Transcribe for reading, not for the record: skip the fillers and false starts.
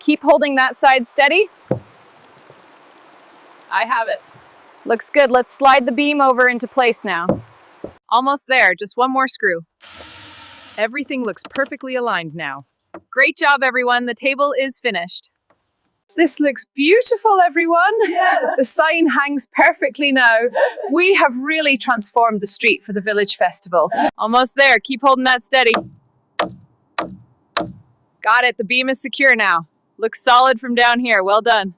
Keep holding that side steady. I have it. Looks good. Let's slide the beam over into place now. Almost there. Just one more screw. Everything looks perfectly aligned now. Great job, everyone. The table is finished. This looks beautiful, everyone. The sign hangs perfectly now. We have really transformed the street for the Village Festival. Almost there. Keep holding that steady. Got it. The beam is secure now. Looks solid from down here. Well done.